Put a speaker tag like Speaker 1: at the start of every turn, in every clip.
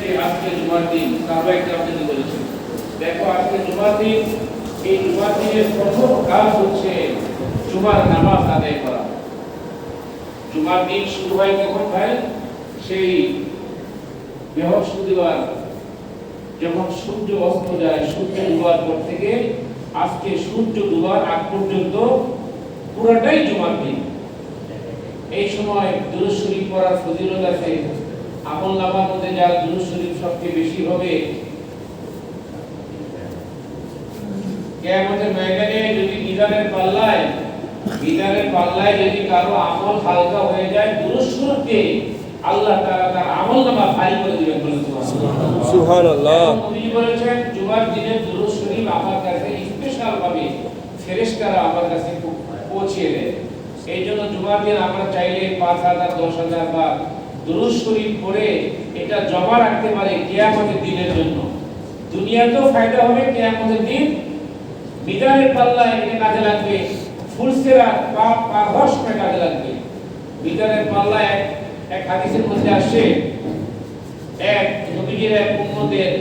Speaker 1: যে আজকে জুমার দিন, সাহাবায়ে কেরাম যদি বলেছেন, দেখো আজকে জুমার দিন, এই জুমার দিনের প্রথম কাজ হচ্ছে জুমার নামাজ আদায় করা। জুমার দিন শুরু হয় কখন ভাই? সেই বৃহস্পতিবার যখন সূর্য অস্ত যায়, সূর্য ডুবার পর থেকে আজকে সূর্য ডুবার আগ পর্যন্ত পুরোটাই জুমার দিন। এই সময় দুরূদ শরীফ পড়ার ফজিলত আছে। আমলনামার মধ্যে যার দুরূদ শরীফ সবচেয়ে বেশি হবে, কিয়ামতের ময়দানে যদি মিজানের পাল্লায় যদি কারো আমল হালকা হয়ে যায়, দুরূদ শরীফ দিয়ে আল্লাহ তাআলা তার আমলনামা ভারী করে দিবেন। সুবহানাল্লাহ। নবী বলেছেন জুমার দিনে দুরূদ শরীফ আমার কাছে স্পেশাল ভাবে ফেরেশতারা আমার কাছে পৌঁছিয়ে দেয়। এই জন্য জুমার দিন আমরা চাইলে ৫,০০০ ১০,০০০ বা দুরূদ শরীফ পড়ে এটা জমা রাখতে পারি কিয়ামতের দিনের জন্য। দুনিয়াতেও ফায়দা হবে, কিয়ামতের দিন মিজানের পাল্লায় এটা কাজে লাগবে, ফুলসেরা পাপ পারহস করে কাজে লাগবে। মিজানের পাল্লায় এক হাদিসের মধ্যে আসে, এক নবীজির এক উম্মতের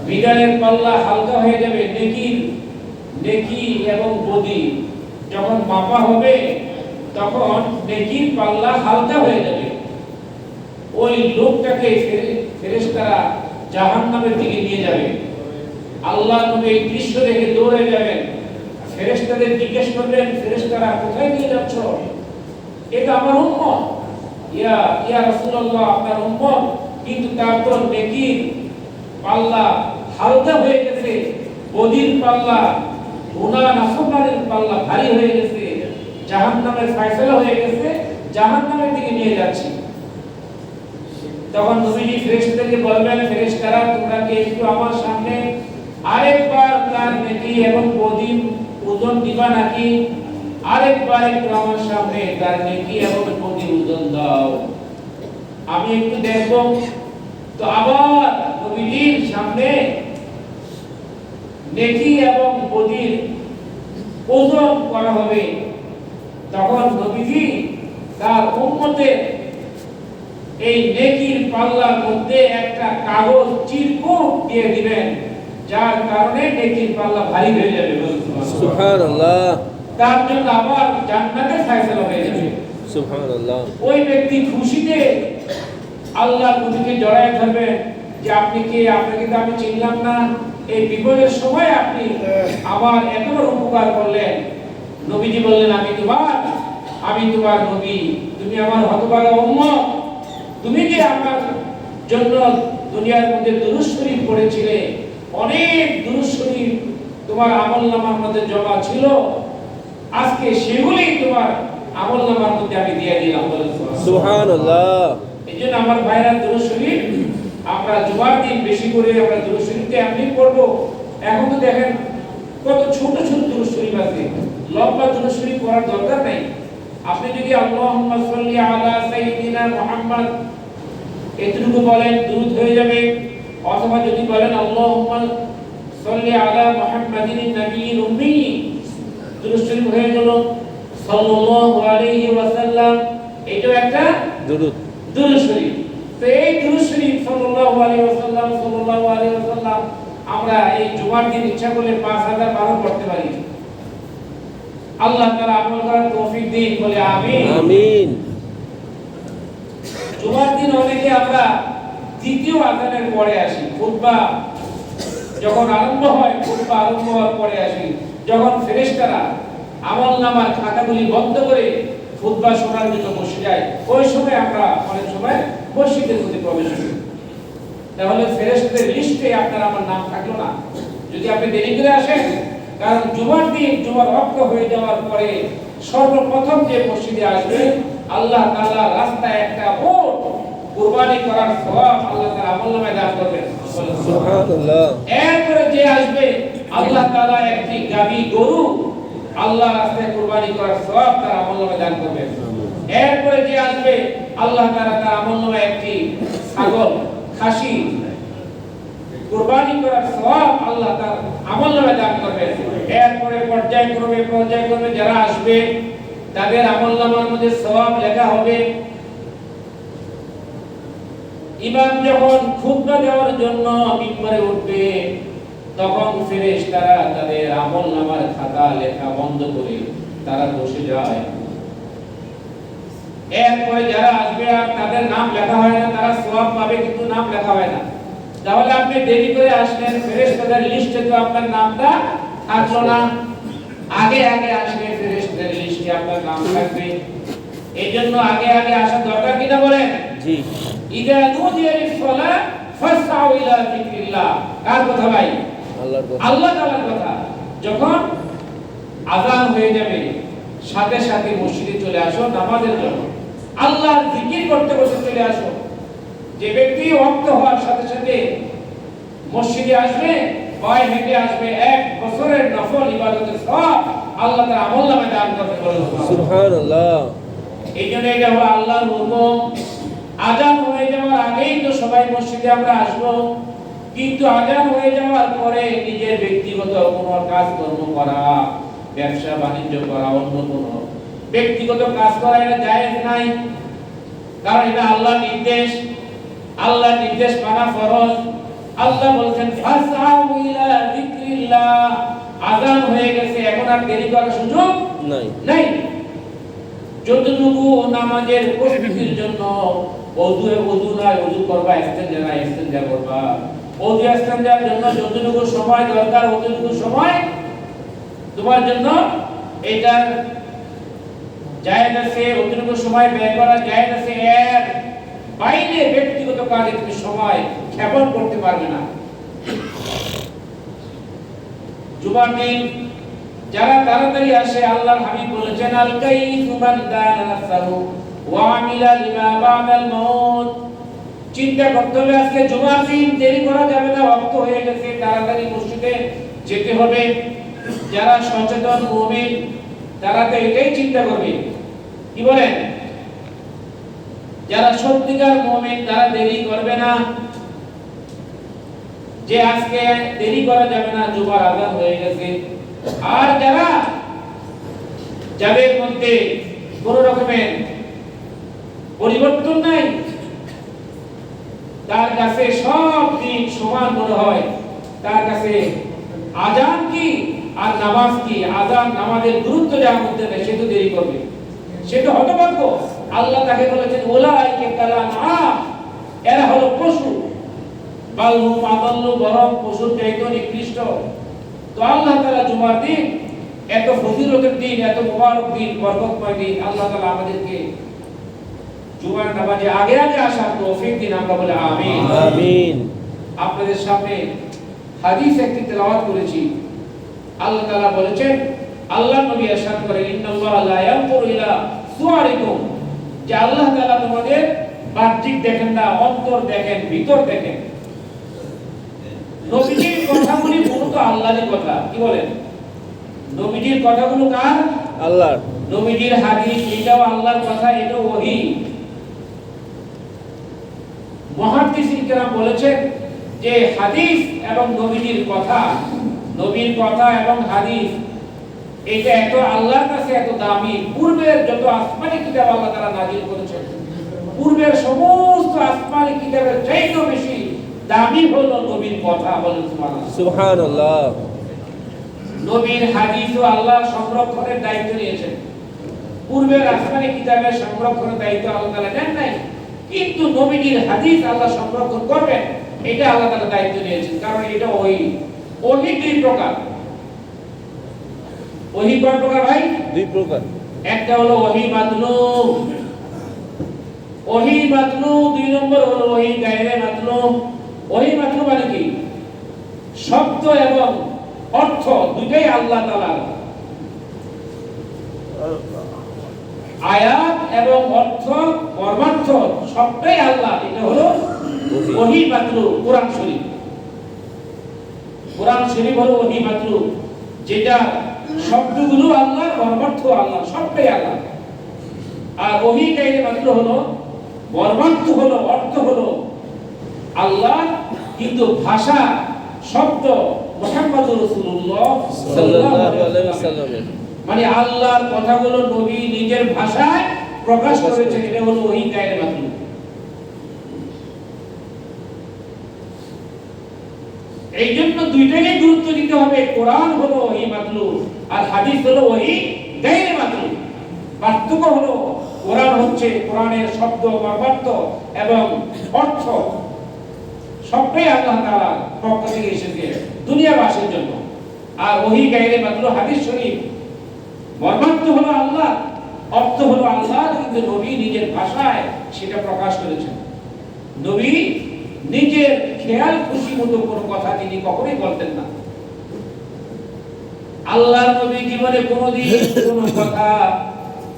Speaker 1: মিজানের পাল্লা হালকা হয়ে যাবে, নেকি এবং বদি যখন মাপা হবে তখন নেকির পাল্লা হালকা হয়ে যাবে। ওই লোকটাকে ফেরেশতারা জাহান্নামের দিকে নিয়ে যাবে। আল্লাহ নবী এই দৃশ্য দেখে দৌড়ে যাবেন, ফেরেশতাদের জিজ্ঞেস করবেন, ফেরেশতারা কোথায় নিয়ে যাচ্ছ? এটা আমার উম্মত, ইয়া রাসূলুল্লাহ আপনার উম্মত, কিন্তু তার তো নেকির পাল্লা হালকা হয়ে গেছে, বদির পাল্লা, গুনাহ নাফরমানির পাল্লা ভারী হয়ে গেছে, জাহান্নামের ফয়সালা হয়ে গেছে, জাহান্নামের দিকে নিয়ে যাচ্ছি। তখন নবীজি ফেরেশতাদেরকে বলবেন, ফেরেশতারা তোমরা কি একটু আমার সামনে আরেকবার তার নেকি এবং বদির ওজন দিবা নাকি? আরেকবার একটু আমার সামনে তার নেকি এবং বদির ওজন দাও, আমি একটু দেখব। তো আবার নবীজির সামনে নেকি এবং বদির ওজন করা হবে। তখন নবীজি তার উম্মতের এই নেকির পাল্লার মধ্যে একটা কাগজ চিরকুট দিয়ে দিবেন, যার কারণে নেকির পাল্লা ভারী হয়ে যাবে। সুবহানাল্লাহ। তার জন্য আবার জান্নাতের ফয়সালা হয়ে যাবে। সুবহানাল্লাহ। ওই ব্যক্তি খুশিতে আল্লাহর নবীকে জড়ায় ধরবে যে আপনি কে? আপনাকে তো আমি চিনলাম না, এই বিপদের সময় আপনি আমার এত বড় উপকার করলেন। নবীজি বললেন, আমি তোমার নবী, তুমি আমার হতভাগা উম্মত, তুমি যে আমার জন্য দুনিয়ার মধ্যে দুরূদ শরীফ পড়েছিলে, অনেক দুরূদ শরীফ তোমার আমলনামার মধ্যে জমা ছিল, আজকে সেগুলোই তোমার আমলনামার মধ্যে আমি দিয়ে দিলাম। সুবহানাল্লাহ। এইজন্য আমার ভাইরা দুরূদ শরীফ আমরা জুমার দিন বেশি করে আমরা দুরূদ শরীফকে এমনি পড়ব। এখন তো দেখেন কত ছোট ছোট দুরূদ শরীফ আছে, লম্বা দুরূদ শরীফ পড়ার দরকার নাই। আপনি যদি আল্লাহুম্মা সাল্লি আলা সাইয়্যিদিনা মুহাম্মদ এতটুকু বলেন, দুরূদ হয়ে যাবে। অথবা যদি বলেন আল্লাহুম্মা সাল্লি আলা মুহাম্মাদিন নবিয়্যিল উম্মি, দুরূদ শরীফ হয়ে গেল। সাল্লাল্লাহু আলাইহি ওয়াসাল্লাম, এটাও একটা দুরূদ শরীফ। তো এই দুরূদ শরীফ সাল্লাল্লাহু আলাইহি ওয়াসাল্লাম আমরা এই জুমার দিন ইচ্ছা করলে ৫,০০০ বারও পড়তে পারি। আল্লাহ তাআলা আমল করার তৌফিক দিন, বলে আমিন আমিন। জুমার দিন অনেকে আমরা দ্বিতীয় আযানের পরে আসি, খুতবা যখন আরম্ভ হয়, খুতবা আরম্ভ হওয়ার পরে আসি, যখন ফেরেশতারা আমলনামার খাতাগুলি বন্ধ করে খুতবা শোনার জন্য বসে যায়, ওই সময় আমরা অনেক সময় মসজিদের মধ্যে প্রবেশ করি। তাহলে ফেরেশতাদের লিস্টে আপনার আমার নাম থাকলো না যদি আপনি দেরি করে আসেন। কারণ জুমার দিন, জুমার ওয়াক্ত হয়ে যাওয়ার পরে সর্বপ্রথম যে মসজিদে আসবে, আল্লাহ তাআলা রাস্তায় একটা উট কুরবানি করার সওয়াব আল্লাহ তাআলা আমলনামায় দান করবেন। সুবহানাল্লাহ। এরপরে যে আসবে, আল্লাহ তাআলা একটি গাভী গরু আল্লাহ রাস্তায় কুরবানি করার সওয়াব তার আমলনামায় দান করবেন। এরপরে যে আসবে, আল্লাহ তাআলা তার আমলনামায় একটি ছাগল, খাসি কুরবানি করার সওয়াব আল্লাহ তার আমলনামায় দান করবেন। এরপরে পর্যায়ক্রমে যারা আসবে তাদের আমলনামার মধ্যে সওয়াব লেখা হবে। ইমাম যখন খুতবা দেওয়ার জন্য মিম্বরে উঠবে তখন ফেরেশতারা তাদের আমলনামার খাতা লেখা বন্ধ করে তারা বসে যায়। এরপরে যারা আসবে আর তাদের নাম লেখা হয় না, তারা সওয়াব পাবে কিন্তু নাম লেখা হয় না। তাহলে আপনি দেরি করে আসলেন, ফেরেশতাদের লিস্টে তো আপনার নামটা থাকলো না। আগে আগে আসলে ফেরেশতাদের লিস্টে আপনার নাম থাকবে। এইজন্য আগে আগে আসা দরকার কিনা বলেন?
Speaker 2: জি।
Speaker 1: ইদা নুদিয়া লিস-সালাহ ফাসআউ ইলা যিকরিল্লাহ। কার কথা ভাই?
Speaker 2: আল্লাহর কথা।
Speaker 1: আল্লাহ তাআলার কথা। যখন আযান হয়ে যাবে সাথে সাথে মসজিদে চলে আসো নামাজের জন্য, আল্লাহর জিকির করতে করতে চলে আসো। যে ব্যক্তি ওয়াক্ত হওয়ার সাথে সাথে মসজিদে আসবে, পায়ে হেঁটে আসবে, 1 বছরের নফল ইবাদতের সওয়াব আল্লাহ তাআলা আমলনামায় দান করবে।
Speaker 2: সুবহানাল্লাহ।
Speaker 1: এইজন্য এটা হলো আল্লাহর হুকুম। আযান হয়ে যাওয়ার আগেই তো সবাই মসজিদে আমরা আসবো, কিন্তু আযান হয়ে যাওয়ার পরে নিজের ব্যক্তিগত কোনো কাজকর্ম করা, ব্যবসা বাণিজ্য করা, অন্য কোনো ব্যক্তিগত কাজ করা এটা জায়েজ নাই। কারণ এটা আল্লাহর নির্দেশ, আল্লাহর নির্দেশ মানা ফরজ। আল্লাহ বলেছেন ফাসআউ ইলা যিকরিল্লাহ। আযান হয়ে গেছে, এখন আর দেরি করার সুযোগ নাই। যতটুকু নামাজের প্রস্তুতির জন্য ওযু নাই ওযু করবা, ইস্তেনজা নাই ইস্তেনজা করবা। ওযু ইস্তেনজার জন্য যতটুকু সময় দরকার ততটুকু সময় তোমার জন্য এটা জায়েজ আছে, অতটুকু সময় ব্যয় করা জায়েজ আছে। এর বাইরে ব্যক্তিগত কাজে তুমি সময় ক্ষেপণ করতে পারবে না। জুমার দিন যারা তাড়াতাড়ি আসে, আল্লাহর হাবিব বলেছেন আল কাইসু মান দানা নাফসাহু ওয়া আমিলা লিমা বাদাল মাউত। চিন্তা করতে হবে আজকে জুমার দিন, দেরি করা যাবে না, ওয়াক্ত হয়ে গেছে, তাড়াতাড়ি মসজিদে যেতে হবে। যারা সচেতন মুমিন তারা তো এটাই চিন্তা করবে, কি বলেন? যারা সত্যিকার মুমিন তারা দেরি করবে না, যে আজকে দেরি করা যাবে না, জুমার আযান হয়ে গেছে। আর যাদের মধ্যে কোন রকমের পরিবর্তন নাই, তার কাছে সব দিন সমান মনে হয়, তার কাছে আযান কি আর নামাজ কি, আযান নামাজের গুরুত্ব যার মধ্যে নেই, সে তো দেরি করবে, সে তো হতভাগ্য। আল্লাহ তাকে বলেছেন উলাইকা কালানআম, এরা হলো পশু, বালহুম আদাল্লু, বরং পশুর চাইতেও নিকৃষ্ট। তো আল্লাহ তাআলা জুমার দিন, এত ফজিলতের দিন, এত মুবারক দিন, বরকতময় দিন, আল্লাহ তাআলা আমাদেরকে জুমার নামাজে আগে আগে আসার তৌফিক দিন। আমরা বলি আমিন
Speaker 2: আমিন।
Speaker 1: আপনাদের সামনে হাদিস একটি তেলাওয়াত করেছি। আল্লাহ তাআলা বলেছেন, আল্লাহ নবী ইরশাদ করেন ইন্নাল্লাহা লা ইয়ানজুরু ইলা সুওয়ারিকুম, যে আল্লাহ তাআলা তোমাদের বাহ্যিক দেখেন না, অন্তর দেখেন, ভিতর দেখেন। নবীজির কথাগুলি মূলত আল্লাহর কথা, কি বলেন? নবীজির কথাগুলো কার?
Speaker 2: আল্লাহর।
Speaker 1: নবীজির হাদিস এটাও আল্লাহর কথা, এটাও ওহী। মুহাদ্দিসিন কেরাম বলেছেন যে হাদিস এবং নবীজির কথা, নবীর কথা এবং হাদিস এটা এত আল্লাহর কাছে এত দামি, পূর্বের যত আসমানি কিতাব আল্লাহ তাআলা নাযিল করেছেন, পূর্বের সমস্ত আসমানি কিতাবের চাইতেও বেশি দামি হলো নবীর কথা। বলেন সুবহানাল্লাহ।
Speaker 2: সুবহানাল্লাহ।
Speaker 1: নবীর হাদিসও আল্লাহ সংরক্ষণের দায়িত্ব নিয়েছেন। পূর্বের আসমানি কিতাবের সংরক্ষণের দায়িত্ব আল্লাহ তাআলা নেন নাই, কিন্তু নবীর হাদিস আল্লাহ সংরক্ষণ করবেন এটা আল্লাহ তাআলা দায়িত্ব নিয়েছেন। কারণ এটা ওহী। ওহী দুই প্রকার। ওহী কয় প্রকার ভাই?
Speaker 2: দুই প্রকার।
Speaker 1: একটা হলো ওহী মাতলু, ওহী মাতলু। দুই নম্বর হলো ওহী গায়রে মাতলু। ওহী মাতলু মানে কি? শব্দ এবং অর্থ দুটোই আল্লাহ তাআলার, আয়াত এবং অর্থ মর্মার্থ সবটাই আল্লাহ। এটা হলো ওহী মাতলু। কোরআন শরীফ, কোরআন শরীফ হলো ওহী মাতলু, যেটা শব্দগুলো আল্লাহ, মর্মার্থ আল্লাহ, সবটাই আল্লাহ। আর ওহী গায়রে মাতলু হলো মর্মার্থ হলো, অর্থ হলো আল্লাহ, কিন্তু ভাষা শব্দ মুহাম্মদুর রাসূলুল্লাহ সাল্লাল্লাহু আলাইহি ওয়াসাল্লাম, মানে আল্লাহর কথাগুলো নবী নিজের ভাষায় প্রকাশ করেছেন। এটা হলো ওহী গায়রে মাতলু। এই জন্য দুইটাকে গুরুত্ব দিতে হবে। কোরআন হলো ওহী মাতলু আর হাদিস হলো ওহী গায়রে মাতলু। পার্থক্য হলো কোরআন হচ্ছে কোরআনের শব্দ মর্মার্থ এবং অর্থ সবটাই আল্লাহ তাআলার পক্ষ থেকে এসেছে দুনিয়াবাসীর জন্য। আর ওহী গায়রে মাতলু হাদিস শরীফ মর্মার্থ হলো আল্লাহ, অর্থ হলো আল্লাহ, কিন্তু নবী নিজের ভাষায় সেটা প্রকাশ করেছেন। নবী নিজের খেয়াল খুশি মতো কোনো কথা তিনি কখনোই বলতেন না। আল্লাহর নবী জীবনে কোনোদিন কোনো কথা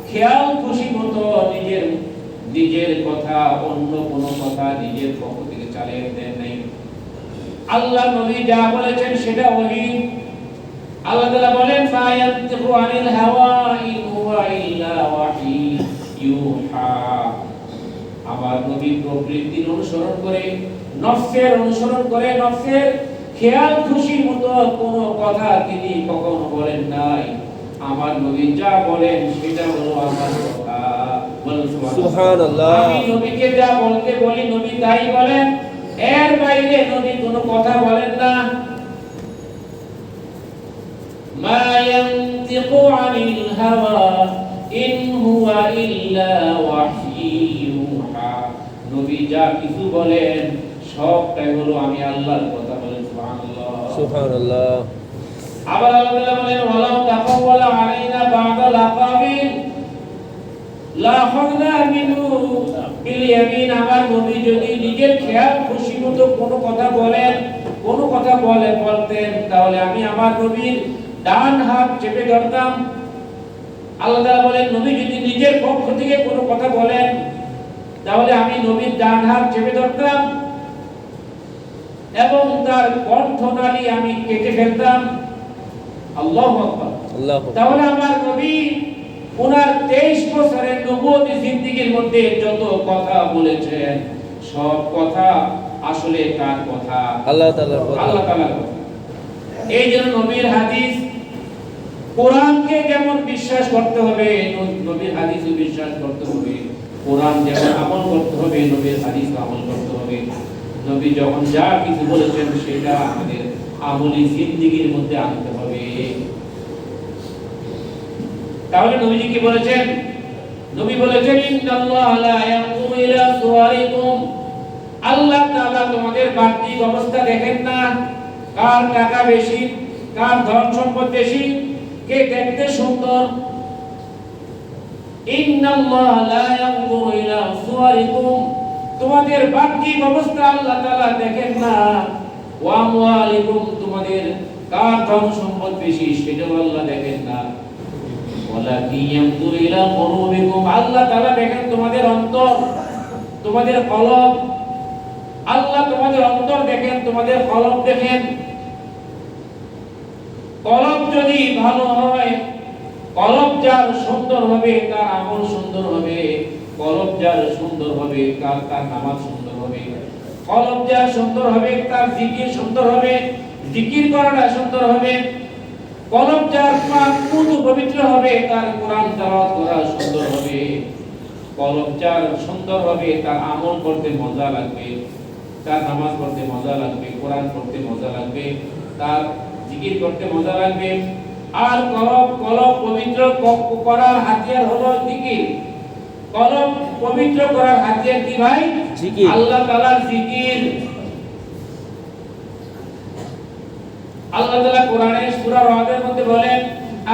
Speaker 1: খেয়াল খুশি মতো নিজের কথা অন্য কোনো কথা নিজের পক্ষ থেকে চালিয়ে দেন নাই। আল্লাহ নবী যা বলেছেন সেটা ওহী। আল্লাহ তাআলা বলেন ফায়ান্তিকু আনিল হাওয়া ইন হুয়া ইল্লা ওয়াহী ইউহা। আমার নবী প্রকৃতির অনুসরণ করে, নফসের অনুসরণ করে, নফসের খেয়াল খুশি মতো কোনো কথা তিনি কখনো বলেন নাই। আমার নবী যা বলেন সেটা হলো আমার কথা।
Speaker 2: সুবহানাল্লাহ।
Speaker 1: আমি নবীকে যা বলতে বলি নবী তাই বলেন, এর বাইরে নবী কোনো কথা বলেন না। মা ইয়ানতিকু আনিল হাওয়া ইন হুয়া ইল্লা ওয়াহী ইউহা। নবী যা কিছু বলেন সবটাই হলো আমি আল্লাহর কথা বলেন। সুবহানাল্লাহ
Speaker 2: সুবহানাল্লাহ।
Speaker 1: আবার আল্লাহ তাআলা বলেন ওয়ালাউ তাকাওয়ালা আলাইনা বা'দাল আকাবিল লা আখাযনা মিনহু বিল ইয়ামিন। আমার নবী যদি নিজের খেয়াল খুশি মতো কোনো কথা বলতেন তাহলে আমি আমার নবীর ডান হাত চেপে ধরতাম। আল্লাহ তাআলা বলেন নবী যদি নিজের পক্ষ থেকে কোনো কথা বলেন তাহলে আমি নবীর ডান হাত চেপে ধরতাম এবং তার কণ্ঠনালী আমি কেটে ফেলতাম। আল্লাহু আকবার। তাহলে আমার নবী ওনার 23 বছরের নবুয়তি জিন্দেগীর মধ্যে যত কথা বলেছেন সব কথা আসলে কার কথা? আল্লাহ তাআলার কথা। এই জন্য নবীর হাদিস, কোরআনকে যেমন বিশ্বাস করতে হবে নবীর হাদিসও বিশ্বাস করতে হবে। কোরআন যেমন আমল করতে হবে নবীর হাদিস আমল করতে হবে। নবী যখন যা কিছু বলেছেন সেটা আমাদের আমলি জিন্দেগীর মধ্যে আনতে হবে। তাহলে নবীজি কি বলেছেন? নবী বলেছেন ইন্নাল্লাহা লা ইয়ানজুরু ইলা সুওয়ারিকুম। আল্লাহ তাআলা তোমাদের বাহ্যিক অবস্থা দেখেন না, কার টাকা বেশি, কার ধন সম্পদ বেশি, কে দেখতে সুন্দর। ইন্নাল্লাহা লা ইয়ানজুরু ইলা সুওয়ারিকুম। তোমাদের বাহ্যিক অবস্থা আল্লাহ তাআলা দেখেন না। ওয়া আমওয়ালিকুম, তোমাদের কার ধন সম্পদ বেশি সেটাও আল্লাহ দেখেন না। ওয়ালাকিন ইয়ানজুরু ইলা কুলুবিকুম। আল্লাহ তাআলা দেখেন তোমাদের অন্তর, তোমাদের কলব। আল্লাহ তোমাদের অন্তর দেখেন, তোমাদের কলব দেখেন। কলব যদি ভালো হয়, কলব যার সুন্দর হবে তার আমল সুন্দর হবে। কলব যার সুন্দর হবে তার নামাজ সুন্দর হবে। কলব যার সুন্দর হবে তার জিকির সুন্দর হবে, জিকির করাটা সুন্দর হবে। কলব যার পাক পবিত্র হবে তার কোরআন তেলাওয়াত করা সুন্দর হবে। কলব যার সুন্দর হবে তার আমল করতে মজা লাগবে, তার নামাজ পড়তে মজা লাগবে, কোরআন পড়তে মজা লাগবে, তার জিকির করতে মজা লাগবে। আর কলব পবিত্র করার হাতিয়ার হলো জিকির। কলব পবিত্র করার হাতিয়ার কি ভাই? জিকির। আল্লাহ তাআলার জিকির। আল্লাহ তাআলা কোরআনে সূরা রাদের মধ্যে বলেন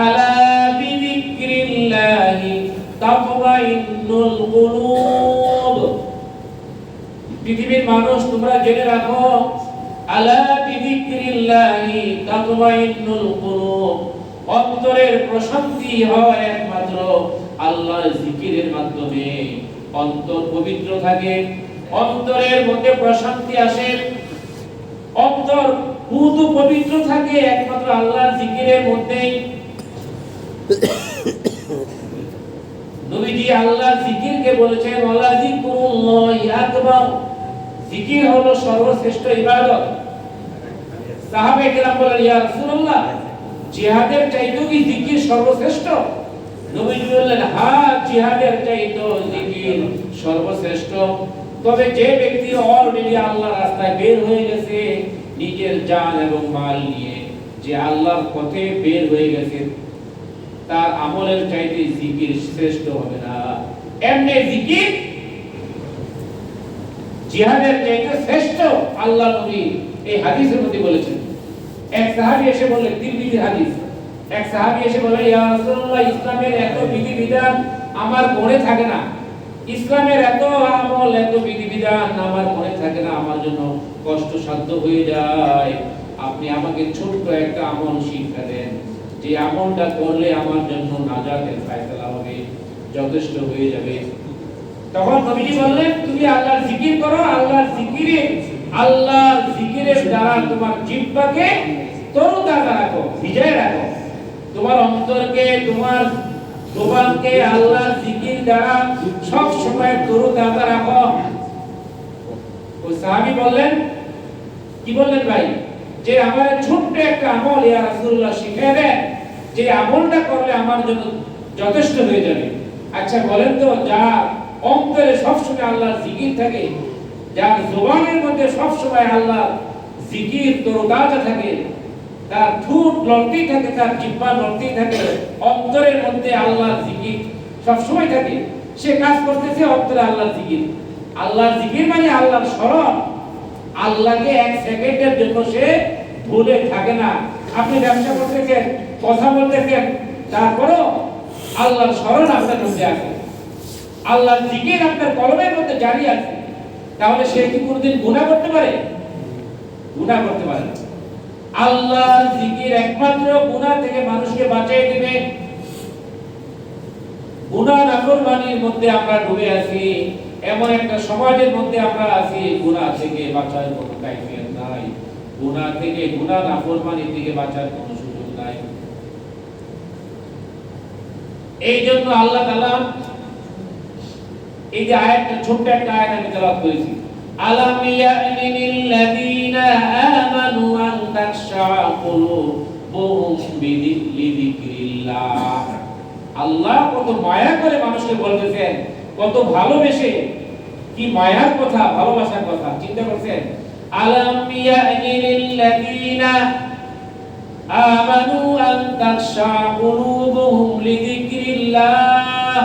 Speaker 1: আলা বিযিকরিল্লাহি তাতমাইন্নুল কুলুব। পৃথিবীর মানুষ তোমরা জেনে রাখো, আলা বিযিকরিল্লাহি তাতমাইন্নুল কুলুব। অন্তরের প্রশান্তি হয় একমাত্র আল্লাহর জিকিরের মাধ্যমে। অন্তর পবিত্র থাকে, অন্তরের মধ্যে প্রশান্তি আসে, অন্তর পুরো পবিত্র থাকে একমাত্র আল্লাহর জিকিরের মধ্যেই। নবীজি আল্লাহর জিকিরকে বলেছেন ওয়ালা যিকরুল্লাহি আকবার। জিকির হলো সর্বশ্রেষ্ঠ ইবাদত। সাহাবায়ে কেরাম বলেন ইয়া রাসূলুল্লাহ, জিহাদের চাইতেও কি জিকির সর্বশ্রেষ্ঠ? নবীজি বললেন হ্যাঁ, জিহাদের চাইতেও জিকির সর্বশ্রেষ্ঠ। তবে যে ব্যক্তি অলরেডি আল্লাহর রাস্তায় বের হয়ে গেছে নিজের জান এবং মাল নিয়ে যে আল্লাহর পথে বের হয়ে গেছে, তার আমলের চাইতে জিকির শ্রেষ্ঠ হবে না। এমনি জিকির জিহাদের চাইতে শ্রেষ্ঠ আল্লাহ নবী এই হাদিসের মধ্যে বলেছেন। এক সাহাবী এসে বললেন, তিরমিজির হাদিস, এক সাহাবী এসে বললেন, ইয়া রাসূলুল্লাহ, ইসলামের এত বিধিবিধান আমার মনে থাকে না, ইসলামের এত আমল, এত বিধিবিধান আমার মনে থাকে না, আমার জন্য কষ্টসাধ্য হয়ে যায়। আপনি আমাকে ছোট্ট একটা আমল শিক্ষা দেন, যে আমলটা করলে আমার জন্য নাজাতের ফয়সালা হবে, যথেষ্ট হয়ে যাবে। তখন নবীজি বললেন, তুমি আল্লাহর জিকির করো, আল্লাহর জিকিরের দ্বারা তোমার জিহ্বাকে তরুতাজা রাখো, ভিজায় রাখো, তোমার অন্তরকে, তোমার জবানকে আল্লাহর জিকির দ্বারা সব সময় তরুতাজা রাখো। ওই সাহাবী বললেন, কি বললেন ভাই, যে আমার ছোট্ট একটা আমল ইয়া রাসূলুল্লাহ শিখিয়ে দেন, যে আমলটা করলে আমার জন্য যথেষ্ট হয়ে যাবে। আচ্ছা বলেন তো, যার অন্তরে সবসময় আল্লাহর জিকির থাকে, যার জবানের মধ্যে সবসময় আল্লাহর জিকির তরতাজা থাকে, তার ঠোঁট লড়তেই থাকে, তার জিহ্বা লড়তেই থাকে, অন্তরের মধ্যে আল্লাহর জিকির সবসময় থাকে, সে কাজ করতেছে অন্তরে আল্লাহর জিকির। আল্লাহর জিকির মানে আল্লাহর স্মরণ, আল্লাহকে এক সেকেন্ডের জন্য সে ভুলে থাকে না। আপনি ব্যবসা করতেছেন, কথা বলতেছেন, তারপরও আল্লাহর স্মরণ আপনার মধ্যে আছে, আল্লাহর জিকির আপনার কলমের মধ্যে জারি আছে, তাহলে সে কি কোনোদিন গুনাহ করতে পারে? গুনাহ করতে পারে না। আল্লাহর জিকির একমাত্র গুনাহ থেকে মানুষকে বাঁচিয়ে দিবে। গুনাহ নাফরমানির মধ্যে আমরা ডুবে আছি, এমন একটা সমাজের মধ্যে আমরা আছি, গুনাহ থেকে বাঁচার কোনো কায়ফিয়ত নাই, গুনাহ থেকে, গুনাহ নাফরমানি থেকে বাঁচার কোনো সুযোগ নাই। এই জন্য আল্লাহ তাআলা এই যে আয়াতটা, ছোট্ট একটা আয়াত আমি তেলাওয়াত করেছি, আলাম ইয়ানিল লাযিনা আমানু আন তাখশা কুলুবুহুম বিযিকরিল্লাহ। আল্লাহ কত মায়া করে মানুষকে বলতেছেন, কত ভালোবেসে, কি মায়ার কথা, ভালোবাসার কথা, চিন্তা করছেন? আলাম ইয়ানিল লাযিনা আমানু আন তাখশা কুলুবুহুম লিযিকরিল্লাহ।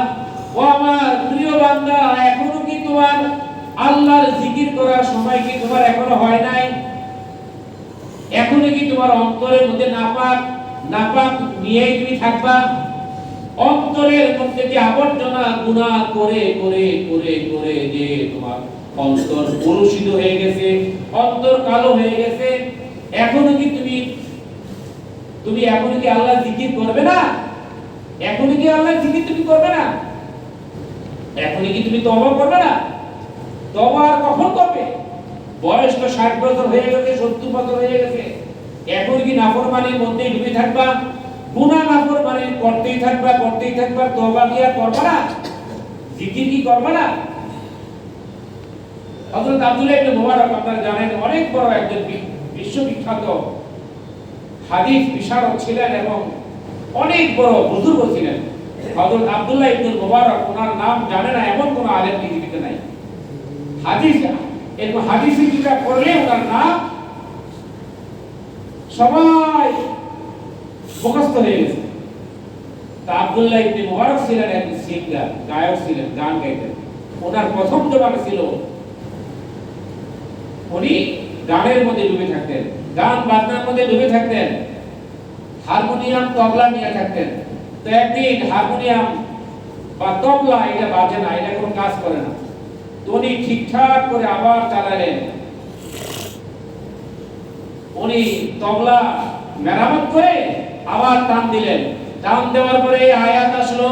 Speaker 1: ও আমার প্রিয় বান্দা, এখনো কি তোমার আল্লাহর জিকির করার সময় কি তোমার এখনো হয় নাই? এখনো কি তোমার অন্তরের মধ্যে নাপাক নিয়েই তুমি থাকবা? অন্তরের মধ্যে যে আবর্জনা, গুনাহ করে করে করে করে যে তোমার অন্তর কলুষিত হয়ে গেছে, অন্তর কালো হয়ে গেছে, এখনো কি তুমি এখনো কি আল্লাহর জিকির করবে না? এখনো কি আল্লাহর জিকির তুমি করবে না? এখনই কি তুমি তওবা করবে না? তওবা আর কখন করবে? বয়স তো 60 বছর হয়ে গেছে, 70 বছর হয়ে গেছে, এখন কি নাফরমানির মধ্যে ডুবে থাকবা? গুনাহ নাফরমানি করতেই থাকবা, তওবা কি আর করবে না? জিকির কি করবে না? হযরত আব্দুল্লাহ ইবনে মুবারক, আপনারা জানেন, অনেক বড় একজন বিশ্ববিখ্যাত হাদিস বিশারদ ছিলেন এবং অনেক বড় বুজুর্গ ছিলেন। হযরত আব্দুল্লাহ ইবনে মুবারক, ওনার নাম জানে না এমন কোন আলেম পৃথিবীতে নাই। হাদিসে কিতাব পড়লে ওনার নাম সবাই মুখস্থ হয়ে গেছে। তা আব্দুল্লাহ ইবনে মুবারক ছিলেন একজন সিঙ্গার, গায়ক ছিলেন, গান গাইতেন। ওনার প্রথম জবাব ছিল, উনি গানের মধ্যে ডুবে থাকতেন, গান বাজনার মধ্যে ডুবে থাকতেন, হারমোনিয়াম তবলা নিয়ে থাকতেন। তো একদিন হারমোনিয়াম বা তবলা এটা বাজে না, এটা কোনো কাজ করে না, তো উনি ঠিকঠাক করে আবার চালালেন। উনি তবলা মেরামত করে আবার টান দিলেন, টান দেওয়ার পরে এই আয়াত আসলো,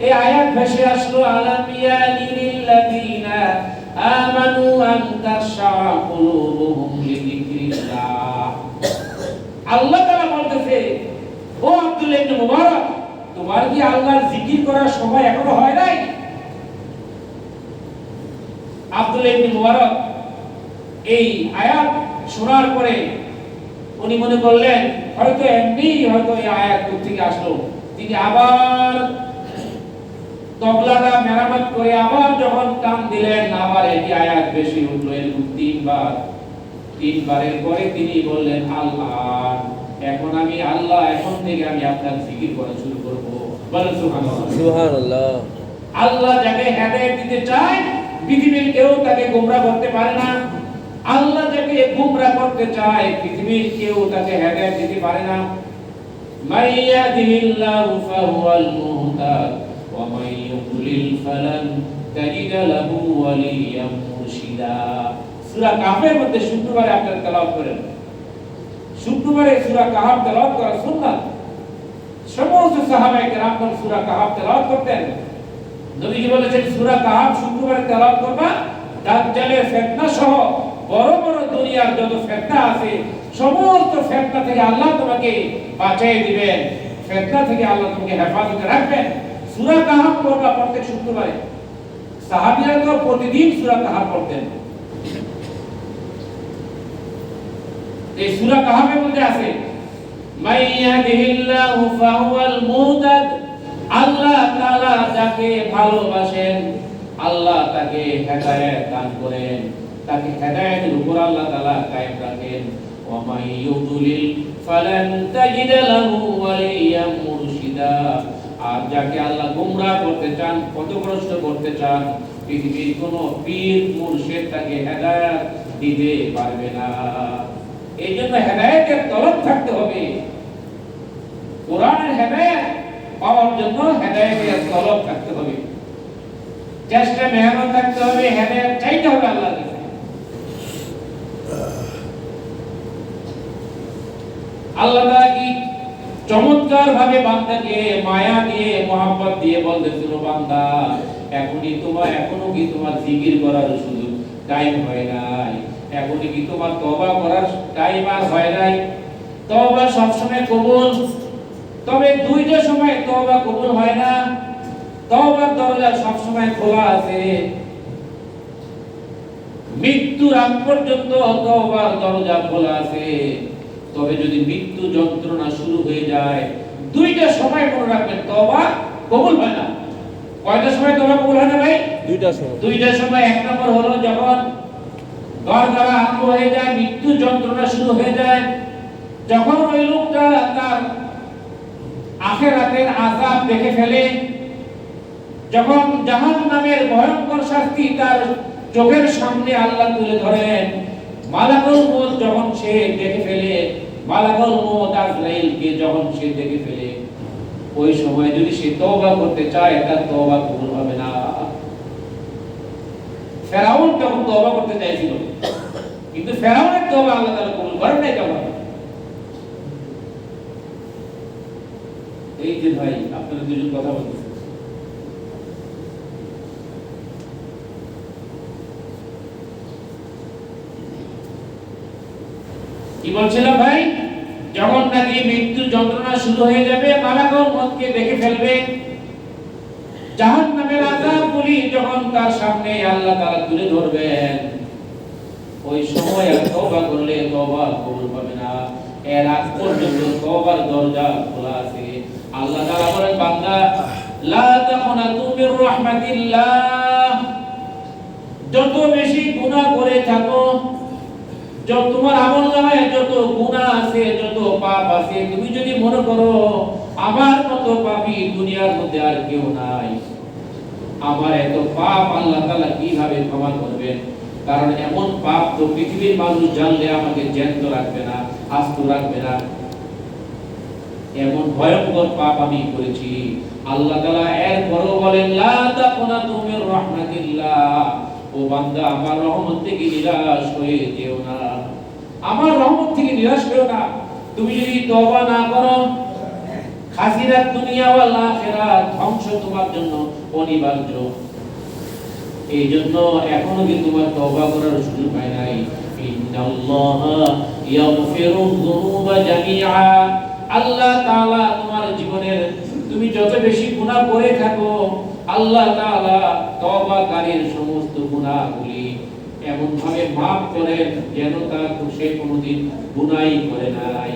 Speaker 1: এই আয়াত ভেসে আসলো, আলাম ইয়ানিল লাযিনা আমানু আন তাখশা কুলুবুহুম লিযিকরিল্লাহ। আল্লাহ তাআলা বলতেছে, ও আব্দুল্লাহ ইবনে মুবারক, তোমার কি আল্লাহর জিকির করার সময় এখনো হয় নাই? আব্দুল্লাহ ইবনে মুবারক এই আয়াত শোনার পরে উনি মনে করলেন হয়তো এই আয়াত থেকে আসলো। তিনি আবার তবলাটা মেরামত করে আবার যখন টান দিলেন, আবার এই আয়াত বেশি উঠলো, এরকম তিনবারের পরে তিনি বললেন আল্লাহ, এখন আমি আল্লাহ, এখন থেকে আমি আপনার জিকির করা শুরু করব। বলেন সুবহানাল্লাহ।
Speaker 2: সুবহানাল্লাহ।
Speaker 1: আল্লাহ যাকে হেদায়েত দিতে চায় পৃথিবীর কেউ তাকে গোমরা করতে পারে না। আল্লাহ যাকে গোমরা করতে চায় পৃথিবীর কেউ তাকে হেদায়েত দিতে পারে না। মাইয়াদিহিল্লাহু ফাহুয়াল মুহতাদ ওয়া মান ইউদ্লিল ফালান তাজিদ লাহু ওয়ালিয়াম মুরশিদা। সূরা কাহফের মধ্যে শুক্রবারে আপনারা তেলাওয়াত করেন। শুক্রবারে সূরা কাহফ তেলাওয়াত করা সুন্নাত। সমস্ত সাহাবায়ে কেরাম সূরা কাহফ তেলাওয়াত করতেন। নবীজি বলেছেন সূরা কাহফ শুক্রবারে তেলাওয়াত করবা, দাজ্জালের ফিতনা সহ বড় বড় দুনিয়ার যত ফিতনা আছে সমস্ত ফিতনা থেকে আল্লাহ তোমাকে বাঁচিয়ে দিবেন, ফিতনা থেকে আল্লাহ তোমাকে হেফাজতে রাখবেন। সূরা কাহফ পড়বা প্রত্যেক শুক্রবারে। সাহাবীরা তো প্রতিদিন সূরা কাহফ পড়তেন। এই সূরা কাহফের মধ্যে আছে মাইয়াদিহিল্লাহু ফাহুয়াল মুহতাদ, আল্লাহ তাআলা যাকে ভালোবাসেন আল্লাহ তাকে হেদায়েত দান করেন, তাকে হেদায়েতের উপর আল্লাহ তাআলা কায়েম রাখেন। ওয়া মান ইউদ্লিল ফালান তাজিদ লাহু ওয়ালিয়াম মুরশিদা, আর যাকে আল্লাহ গোমরাহ করতে চান, পথভ্রষ্ট করতে চান, পৃথিবীর কোনো পীর মুর্শিদ তাকে হেদায়েত দিতে পারবে না। এই জন্য হেদায়েতের তলব থাকতে হবে। কোরআনের হেদায়েত পাওয়ার জন্য হেদায়েতের তলব থাকতে হবে, চেষ্টা মেহনত থাকতে হবে, হেদায়েত চাইতে হবে আল্লাহর কাছে। আল্লাহ তাআলা কি চমৎকার ভাবে বান্দাকে মায়া দিয়ে মহব্বত দিয়ে বলতেছিল, বান্দা এখনো কি তোমার জিকির করার সুযোগ টাইম হয় নাই? এখনো কি তোমার তওবা করার টাইম আর হয় নাই? তওবা সবসময় কবুল, তবে দুইটা সময় তওবা কবুল হয় না। তওবার দরজা সবসময় খোলা আছে। মৃত্যুর আগ পর্যন্ত তওবার দরজা খোলা আছে। তবে যদি মৃত্যু যন্ত্রণা শুরু হয়ে যায়, দুইটা সময় মনে রাখবেন তওবা কবুল হয় না। কয়টা সময় তওবা কবুল হয় না ভাই? দুইটা সময়। এক নম্বর হলো যখন গড়গড়া আরম্ভ হয়ে যায়, মৃত্যু যন্ত্রণা শুরু হয়ে যায়, যখন ওই লোকটা তার আখিরাতের আযাব দেখে ফেলে, যখন জাহান্নামের ভয়ঙ্কর শাস্তি তার চোখের সামনে আল্লাহ তুলে ধরেন, মালাকুল মউত যখন সে দেখে ফেলে, মালাকুল মউত আজরাইলকে যখন সে দেখে ফেলে, ওই সময় যদি সে তওবা করতে চায় তার তওবা কবুল হবে না। ফেরাউন যখন তওবা করতে চাইছিল, কিন্তু ফেরাউনের তওবা আল্লাহ তাআলা কবুল করেন নাই। কেন? এই যে ভাই আপনারা দুজন কথা বলতেছেন, কি বলছিলাম ভাই? যখন নাকি মৃত্যু যন্ত্রণা শুরু হয়ে যাবে, মালাকুল মউতকে দেখে ফেলবে, জাহান্নামের আযাবগুলি যখন তার সামনে আল্লাহ তাআলা তুলে ধরবেন, ওই সময় আর তওবা করলে তওবা কবুল হবে না। এর আগ পর্যন্ত তওবার দরজা খোলা আছে। আল্লাহ তাআলা বলেন, বান্দা লা তাকুনাতু মির রাহমাতিল্লাহ, যত বেশি গুনাহ করে থাকো, যত তোমার আমলনামায় যত গুনাহ আছে, যত পাপ আছে, তুমি যদি মনে করো আমার মতো পাপী দুনিয়ার মধ্যে আর কেউ নাই, আমার এত পাপ আল্লাহ তাআলা কিভাবে ক্ষমা করবেন? কারণ এমন পাপ তো পৃথিবীর মানুষ জানলে আমাকে জ্যান্ত রাখবে না, আস্ত রাখবে না। এমন ভয়ঙ্কর পাপ আমি করেছি। আল্লাহ তাআলা এরপরও বলেন, লা তাকুনাতু মির রাহমাতিল্লাহ, ও বান্দা আমার রহমত থেকে নিরাশ হয়ে যেও না, আমার রহমত থেকে নিরাশ হয়েও না। তুমি যদি তওবা না করো, খাসিরাত দুনিয়া ওয়াল আখিরাত, ধ্বংস তোমার জন্য অনিবার্য। এই জন্য এখনো কি তোমার তওবা করার সুযোগ হয় নাই? ইন্নাল্লাহা ইয়াগফিরুয যুনুবা জামিআ, আল্লাহ তাআলা তোমার জীবনের তুমি যত বেশি গুনাহ করে থাকো, আল্লাহ তাআলা তওবাকারীর সমস্ত গুনাহগুলি এমন ভাবে maaf করেন যেন তার সে কোনোদিন গুনাহই করে নাই।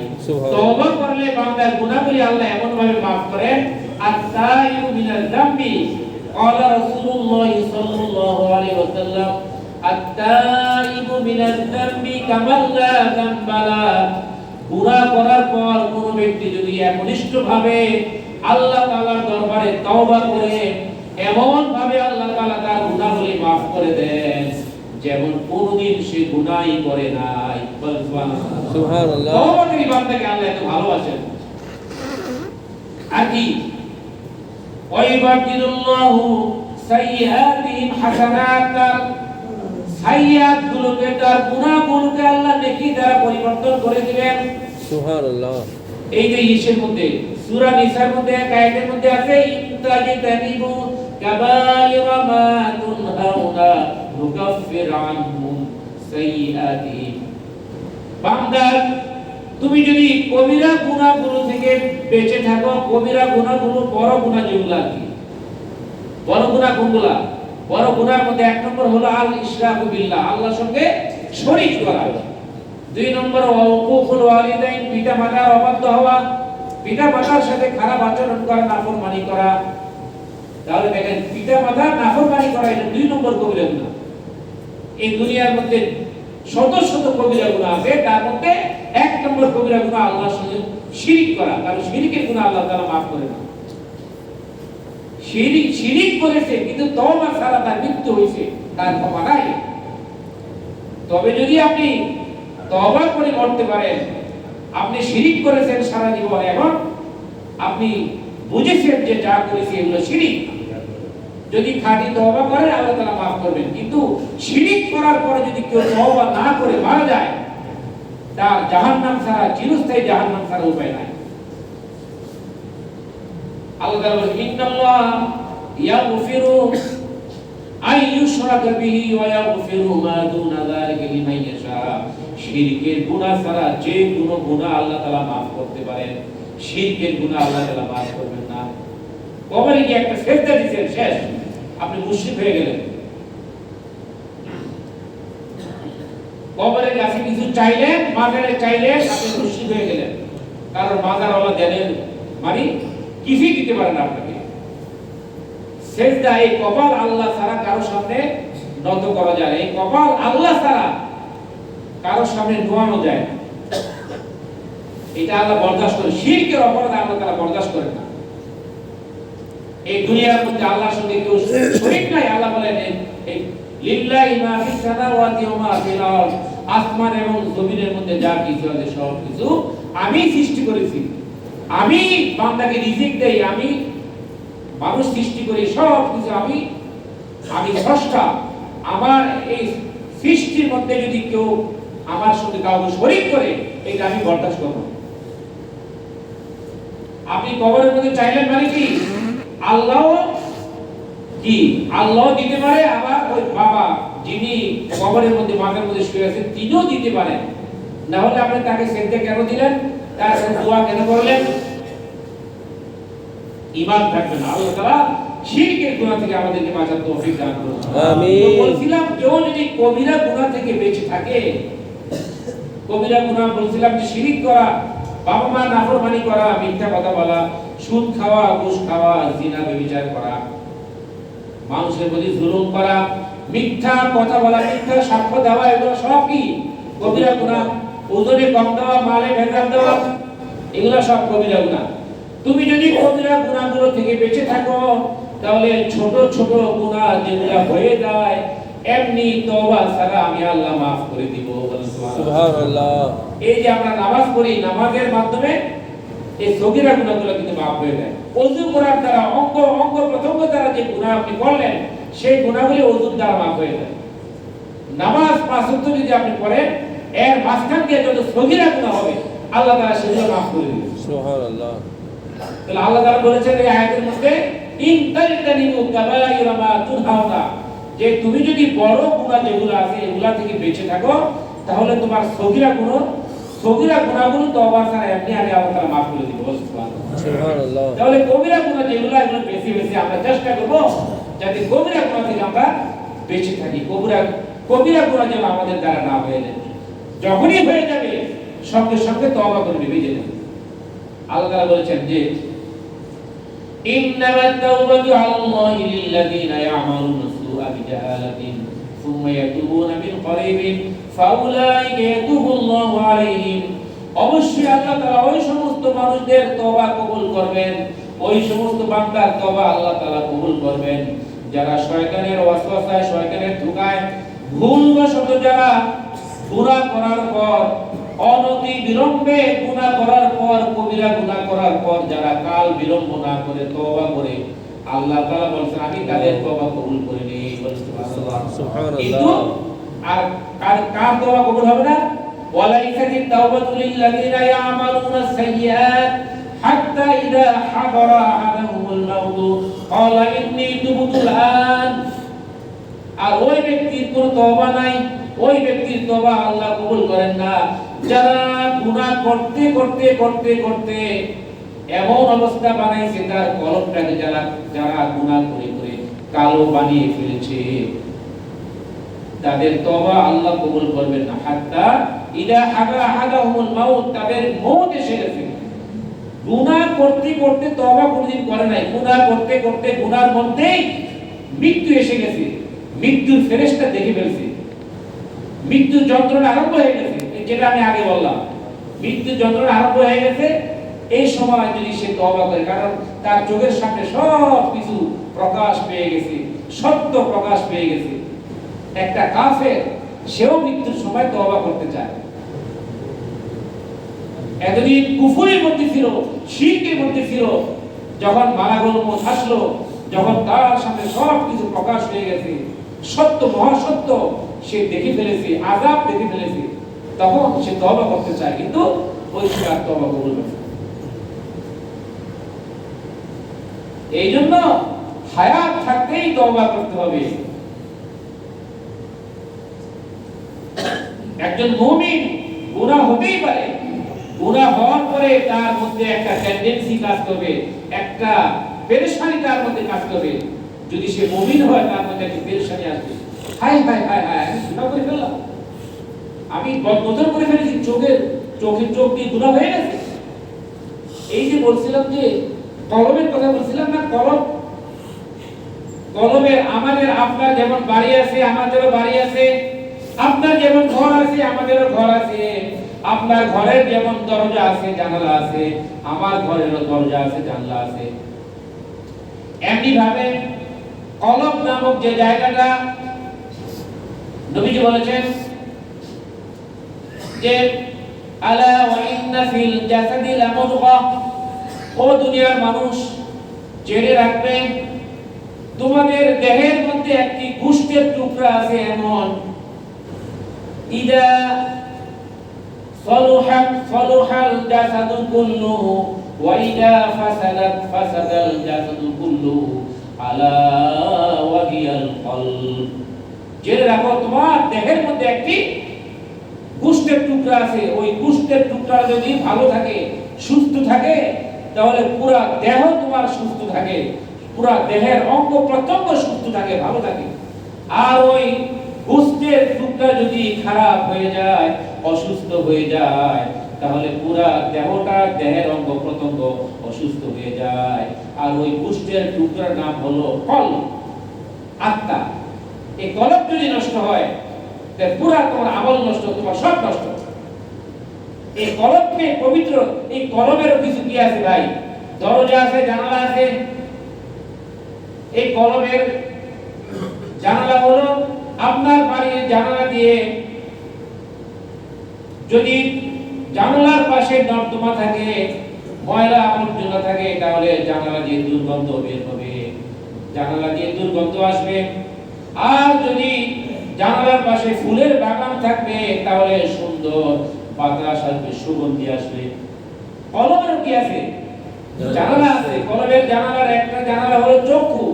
Speaker 1: তওবা করলে বান্দার গুনাহগুলি আল্লাহ এমন ভাবে maaf করেন, আত-তাইবু মিনাল যামবি, ক্বালা রাসূলুল্লাহ সাল্লাল্লাহু আলাইহি ওয়াসাল্লাম, আত-তাইবু মিনাল যামবি কামান লা যামবা লা। গুনাহ করার পর কোন ব্যক্তি যদি একনিষ্ঠভাবে আল্লাহ তাআলার দরবারে তওবা করে এমন ভাবে আল্লাহ তাআলা তার গুনাহগুলি maaf করে দেন যেমন কোনদিন সে গুনাহই করে নাই। সুবহানাল্লাহ।
Speaker 2: সুবহানাল্লাহ।
Speaker 1: তওবাকারী বান্দাকে আল্লাহ এত ভালোবাসেন। আর কি ওয়াইবাদিলুল্লাহু সাইয়্যাতিহিম হাসানাত, সাইয়্যাত গুলোকে তার গুনাহগুলোকে আল্লাহ নেকি দ্বারা পরিবর্তন করে দিবেন।
Speaker 2: সুবহানাল্লাহ।
Speaker 1: এই যে ইসের মধ্যে সূরা নিসার মধ্যে এক আয়াতের মধ্যে আছে ইনতাজিতানিবু কাবাইরা মা তুনহাউনা নুকাফির আনহুম সাইয়্যাতিহিম। বান্দা তুমি যদি কবিরা গুনাহগুলো থেকে বেঁচে থাকো, কবিরা গুনাহগুলো বড় গুনাহ যেগুলো কি বড় গুনাহ কোনগুলা? বড় গুনাহের মধ্যে এক নম্বর হলো আল ইশরাকু বিল্লাহ, আল্লাহর সঙ্গে শরীক করা। দুই নম্বর ওয়াকুফুল ওয়ালিদাইন, পিতা মাতার অবাধ্য হওয়া, পিতা মাতার সাথে খারাপ আচরণ করা, নাফরমানি করা। তাহলে দেখেন পিতা মাতার নাফরমানি করা এটা দুই নম্বর কবিরা গুনাহ। এই দুনিয়ার মধ্যে শত শত কবিরা গুনাহ আছে, তার মধ্যে এক নম্বর কবিরা গুনাহ আল্লাহর সঙ্গে শিরিক করা। কারণ শিরিকের গুনাহ আল্লাহ তাআলা maaf করে না। শিরিক করেছে কিন্তু তওবা ছাড়া তার মৃত্যু হয়েছে, তার ক্ষমা নাই। তবে যদি আপনি তওবা করে মরতে পারেন, আপনি শিরিক করেছেন সারা জীবন, এখন আপনি বুঝেছেন যে যা করেছে এগুলো শিরিক, যদি খাঁটি তওবা করেন আল্লাহ তাআলা maaf করবেন। কিন্তু শিরিক করার পরে যদি কেউ তওবা না করে মারা যায়, তার জাহান্নাম ছাড়া, চিরস্থায়ী জাহান্নাম ছাড়া উপায় নাই। আল্লাহ তাআলা বলেন ইন্নাল্লাহ ইয়াগফিরু আন ইউশরাকা বিহি ওয়া ইয়াগফিরু মা দুনা যালিকা লিমান ইয়াশা। শিরকের গুনাহ ছাড়া যে কোনো গুনাহ আল্লাহ তাআলা maaf করতে পারেন, শিরকের গুনাহ আল্লাহ তাআলা maaf করবেন না। কবরে গিয়ে একটা সেজদা দিয়েছেন, শেষ, আপনি মুশরিক হয়ে গেলেন। কবরের কাছে কিছু চাইলেন, মাজারে চাইলেন, আপনি মুশরিক হয়ে গেলেন। কারণ মাজার আল্লাহ দেন মানে কিছুই দিতে পারে না আপনাকে। সেজদা, এই কপাল আল্লাহ ছাড়া কারো সামনে নত করা যায় না, এই কপাল আল্লাহ ছাড়া কারো সামনে নোয়ানো যায় না। এটা আল্লাহ বরদাস্ত করে। শিরকের অপরাধ আল্লাহ তাআলা বরদাস্ত করেন না। এই দুনিয়ার মধ্যে আল্লাহর সঙ্গে কেউ শরীক নাই। আল্লাহ বলেন লিল্লাহি মা ফিস সামাওয়াতি ওয়া মা ফিল আরদ, আসমান এবং জমিনের মধ্যে যা কিছু আছে সব কিছু আমি সৃষ্টি করেছি। আমি বান্দাকে রিজিক দেই, আমি মানুষ সৃষ্টি করি, সব কিছু আমি স্রষ্টা। আমার এই সৃষ্টির মধ্যে যদি কেউ আমার সঙ্গে কাউকে শরীক করে, এটা আমি বরদাস্ত করব না। আপনি কবরের মধ্যে চাইলেন মানে কি আল্লাহ দিতে পারে, আবার ওই বাবা যিনি কবরের মধ্যে মাথার মধ্যে শুয়ে আছেন তিনিও দিতে পারেন। না হলে আপনি তাকে সেজদা কেন দিলেন, তার দোয়া কেন করলেন? ঈমান থাকবে না। আল্লাহ তাআলা শিরকের গুনাহ থেকে আমাদেরকে বাঁচার তৌফিক দান করুন। আমিন। তো বলছিলাম কেউ যদি কবিরা গুনাহ থেকে বেঁচে থাকে, কবিরা গুনাহ বলছিলাম যে শিরিক করা, বাবা মা নাফরমানি করা, মিথ্যা কথা বলা, সুদ খাওয়া, ঘুষ খাওয়া, জিনা ব্যভিচার করা, মানুষের প্রতি জুলুম করা, মিথ্যা কথা বলা, মিথ্যা সাক্ষ্য দেওয়া, এগুলো সব কি কবিরা গুনাহ। ওজনে কম দেওয়া, মালে ভেজাল দেওয়া, এগুলো সব কবিরা গুনাহ। তুমি যদি কবিরা গুনাহগুলো থেকে বেঁচে থাকো, তাহলে ছোট ছোট গুনাহ যেগুলো হয়ে যায় এমনি তওবা ছাড়া আমি আল্লাহ maaf করে দিব। সুবহানাল্লাহ। এই যে আমরা নামাজ পড়ি, নামাজের মাধ্যমে এই সগীরা গুনাহগুলো কিন্তু maaf হয়ে যায়। ওযু করার দ্বারা অঙ্গ প্রত্যঙ্গ দ্বারা যে গুনাহ আপনি করলেন, সেই গুনাহগুলি ওযুর দ্বারা maaf হয়ে যায়। নামাজ পাঁচ ওয়াক্ত যদি আপনি পড়েন, এর মাঝখান দিয়ে যত সগীরা গুনাহ হবে আল্লাহ তাআলা সেগুলো maaf করে দিবেন। সুবহানাল্লাহ। তাহলে আল্লাহ তাআলা বলেছেন এই আয়াতের মধ্যে ইনতাজিতানিবু কাবাইরা মা তুনহাউনা, যে তুমি যদি বড় গুনাহ যেগুলো আছে এগুলা থেকে বেঁচে থাকো, তাহলে তোমার সগীরা গুনাহগুলো তওবা ছাড়া এমনি আগে আল্লাহ তাআলা maaf করে দিবেন। সুবহানাল্লাহ। তাহলে কবিরা গুনাহ যেগুলো এগুলো বেশি বেশি আমরা চেষ্টা করব যাতে কবিরা গুনাহ থেকে আমরা বেঁচে থাকি। কবিরা গুনাহ যেন আমাদের দ্বারা না হয়ে যায়। যখনই হয়ে যাবে সঙ্গে সঙ্গে তওবা করে নেবে। যে আল্লাহ তাআলা বলেছেন যে ইন্নামাত তাওবাতু আলাল্লাহি লিল্লাযিনা ইয়ামালুনা সুআ বিজাহালাতিন সুম্মা ইয়াতুবুনা মিন করিবিন ফাউলাইকা ইয়াতুবুল্লাহু আলাইহিম। অবশ্যই আল্লাহ তাআলা ওই সমস্ত মানুষদের তওবা কবুল করবেন, ওই সমস্ত বান্দার তওবা আল্লাহ তাআলা কবুল করবেন যারা শয়তানের ওয়াসওয়াসায়, শয়তানের ধোঁকায় ভুলবশত যারা গুনাহ করার পর, অনতি বিলম্বে গুনাহ করার পর, কবিরা গুনাহ করার পর যারা কাল বিলম্ব না করে তওবা করে, আল্লাহ তাআলা বলেন আমি তাদের তওবা কবুল করে নিই। সুবহানাল্লাহ। কিন্তু আর কার তওবা কবুল হবে না? ওয়ালাইকাতিত তাওবাতু লিল্লাযিনা ইয়ামালুনা সাইয়্যাত হাত্তা ইযা হাদারা আহাদাহুমুল মাউতু ক্বালা ইন্নী তুবতুল আন। আর ওই ব্যক্তির কোনো তওবা নাই, ওই ব্যক্তির তওবা আল্লাহ কবুল করেন না যারা গুনাহ করতে করতে করতে করতে এমন অবস্থা বানাইছে তার কলবটাকে যারা গুনাহ করে করে কালো বানিয়ে ফেলেছে, তাদের তওবা আল্লাহ কবুল করবেন না। হাত্তা ইদা হাদা আহাদাহুমুল মাউত, তাদের মওত এসে গেছে। গুনাহ করতে করতে তওবা কোনদিন করে নাই, গুনাহ করতে করতে গুনার মধ্যেই মৃত্যু এসে গেছে, মৃত্যুর ফেরেশতা দেখে ফেলছে, মৃত্যুর যন্ত্রণা আরম্ভ হয়ে গেছে। যেটা আমি আগে বললাম, মৃত্যুর যন্ত্রণা আরম্ভ হয়ে গেছে। এই সময় যদি সে তওবা করে, কারণ তার চোখের সামনে সব কিছু প্রকাশ পেয়ে গেছে, সত্য প্রকাশ পেয়ে গেছে। একটা কাফের সেও মৃত্যুর সময় তওবা করতে চায়। এতদিন কুফরের মধ্যে ছিল, শিরকের মধ্যে ছিল, যখন মারাগল মত আসলো, যখন তার সামনে সব কিছু প্রকাশ হয়ে গেছে, সত্য মহাসত্য সে দেখে ফেলেছে, আযাব দেখে ফেলেছে, তখন সে তওবা করতে চায়, কিন্তু ওই সময় তওবা কবুল হবে না। এই জন্য হায়াত থাকতেই তওবা করতে হবে। একজন মুমিন গুনাহ হতেই পারে, গুনাহ হওয়ার পরে তার মধ্যে একটা টেন্ডেন্সি কাজ করবে, একটা পেরেশানি তার মধ্যে কাজ করবে। যদি সে মুমিন হয় তার মধ্যে একটা পেরেশানি আসবে, হায় হায় হায় হায় আমি গুনাহ করে ফেললাম, আমি বদনজর করে ফেলেছি, চোখ দিয়ে গুনাহ হয়ে গেছে। এই যে বলছিলাম যে কলমের কথা বলছিলাম না, কলমের আমাদের আপনার যেমন বাড়ি আছে, আমাদেরও বাড়ি আছে, আপনার যেমন ঘর আছে আমাদেরও ঘর আছে, আপনার ঘরের যেমন দরজা আছে জানালা আছে, আমার ঘরেরও দরজা আছে জানালা আছে। এমনি ভাবে কলব নামক যে জায়গাটা, নবীজি বলেছেন যে আলা ওয়া ইন্না ফিল জাসাদি লামুদগা, ও দুনিয়ার মানুষ জেনে রাখবে তোমাদের দেহের মধ্যে একটি গোশতের টুকরা আছে এমন, ইদা সলুহাল জাসাদু কুল্লুহু ওয়া ইদা ফাসাদাল জাসাদু কুল্লুহু আলা ওয়া হিয়াল কলব। জেনে রাখো তোমার দেহের মধ্যে একটি গোশতের টুকরা আছে, ওই গোশতের টুকরা যদি ভালো থাকে, সুস্থ থাকে, তাহলে পুরা দেহ তোমার সুস্থ থাকে, পুরা দেহের অঙ্গ প্রত্যঙ্গ সুস্থ থাকে, ভালো থাকে। আর ওই গোশতের টুকরা যদি খারাপ হয়ে যায়, অসুস্থ হয়ে যায়, তাহলে পুরা দেহটা, দেহের অঙ্গ প্রত্যঙ্গ অসুস্থ হয়ে যায়। আর ওই গোশতের টুকরার নাম হলো কলব, আত্মা। এই কলব যদি নষ্ট হয়, তাহলে পুরা তোমার আমল নষ্ট, তোমার সব নষ্ট। এই কলবকে পবিত্র, এই কলবেরও কিছু কি আছে ভাই, দরজা আছে, জানালা আছে। এই কলবের জানালা হলো আপনার বাড়ির জানালা দিয়ে যদি জানালার পাশে নর্দমা থাকে, ময়লা আবর্জনা থাকে, তাহলে জানালা দিয়ে দুর্গন্ধ বের হবে, জানালা দিয়ে দুর্গন্ধ আসবে। আর যদি জানালার পাশে ফুলের বাগান থাকবে, তাহলে সুন্দর বাতাস আসবে, সুগন্ধি আসবে। কলবের কি আছে? জানালা আছে। কলবের জানালার একটা জানালা হলো চক্ষু।